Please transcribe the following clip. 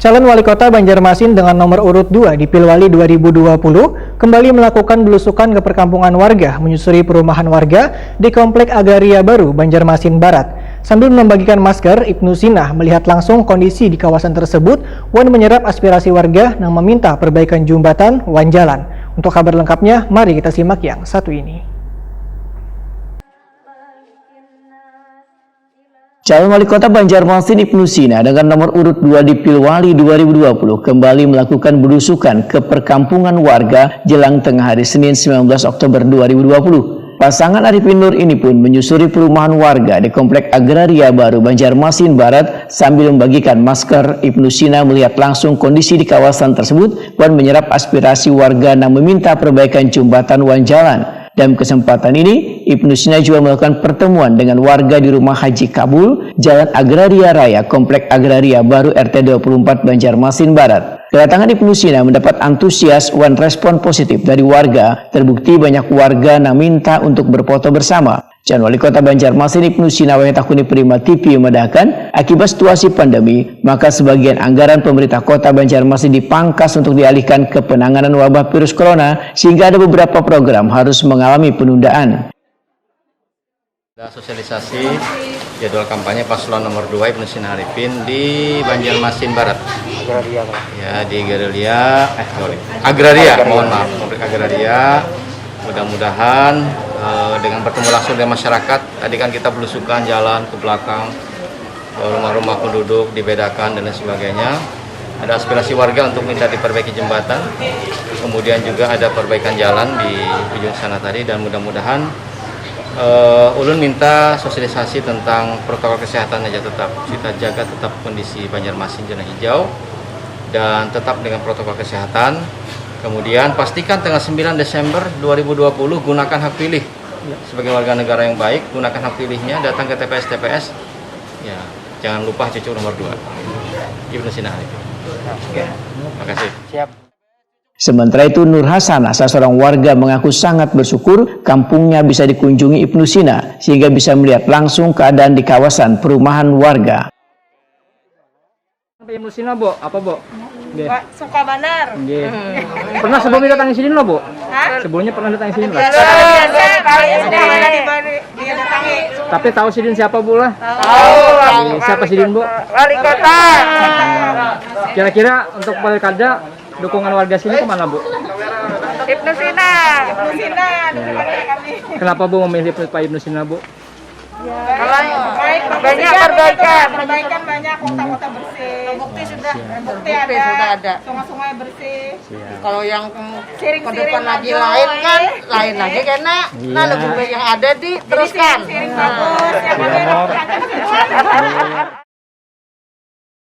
Calon Wali Kota Banjarmasin dengan nomor urut 2 di Pilwali 2020 kembali melakukan belusukan ke perkampungan warga menyusuri perumahan warga di Komplek Agraria Baru, Banjarmasin Barat. Sambil membagikan masker, Ibnu Sinah melihat langsung kondisi di kawasan tersebut dan menyerap aspirasi warga yang meminta perbaikan jembatan wan jalan. Untuk kabar lengkapnya, mari kita simak yang satu ini. Calon Wali Kota Banjarmasin Ibnu Sinah dengan nomor urut 2 di Pilwali 2020 kembali melakukan belusukan ke perkampungan warga jelang tengah hari Senin 19 Oktober 2020. Pasangan Arifin Nur ini pun menyusuri perumahan warga di Komplek Agraria Baru Banjarmasin Barat sambil membagikan masker. Ibnu Sinah melihat langsung kondisi di kawasan tersebut dan menyerap aspirasi warga yang meminta perbaikan jembatan wan jalan. Dalam kesempatan ini, Ibnu Sinah juga melakukan pertemuan dengan warga di Rumah Haji Kabul, Jalan Agraria Raya, Komplek Agraria Baru RT 24 Banjarmasin Barat. Kedatangan Ibnu Sinah mendapat antusias dan respon positif dari warga. Terbukti banyak warga yang minta untuk berfoto bersama. Calon Wali Kota Banjarmasin Ibnu Sinah Takuni Prima TV memedahkan, akibat situasi pandemi, maka sebagian anggaran pemerintah Kota Banjarmasin dipangkas untuk dialihkan ke penanganan wabah virus corona, sehingga ada beberapa program harus mengalami penundaan. Ada sosialisasi jadwal kampanye paslon nomor 2 Ibnu Sinah Arifin di Banjarmasin Barat. Agraria, Ya, di Agraria, mohon maaf, Komplek Agraria. Mudah-mudahan dengan bertemu langsung dengan masyarakat, tadi kan kita belusukan jalan ke belakang, rumah-rumah penduduk dibedakan dan lain sebagainya. Ada aspirasi warga untuk minta diperbaiki jembatan, kemudian juga ada perbaikan jalan di ujung sana tadi, dan mudah-mudahan ulun minta sosialisasi tentang protokol kesehatan aja, tetap kita jaga tetap kondisi Banjarmasin zona hijau dan tetap dengan protokol kesehatan. Kemudian pastikan tanggal 9 Desember 2020 gunakan hak pilih. Sebagai warga negara yang baik, gunakan hak pilihnya, datang ke TPS. Ya, jangan lupa cucu nomor 2. Ibnu Sinah Arifin. Terima kasih. Siap. Sementara itu, Nur Hasanah, seorang warga, mengaku sangat bersyukur kampungnya bisa dikunjungi Ibnu Sinah sehingga bisa melihat langsung keadaan di kawasan perumahan warga. Ibnu Sinah, Bu, apa, Bu? Suka benar. Pernah sebelumnya datang di sini, Bu? Hah? Sebelumnya pernah datang di sini, Pak? Tapi tahu Sidin siapa, Bu lah? Tahu. Siapa Sidin, Bu? Wali Kota. Kira-kira untuk pilkada dukungan warga sini kemana, Bu? Ibnu Sinah. Ibnu Sinah. Kenapa, Bu, memilih Pak Ibnu Sinah, Bu? Banyak perbaikan banyak, kota-kota bersih. Bukti sudah ada. Sungai-sungai bersih. Kalau yang Siring ke depan lagi lain kan, lain lagi karena lebih baik yang ada diteruskan. Siring bagus. Yang mana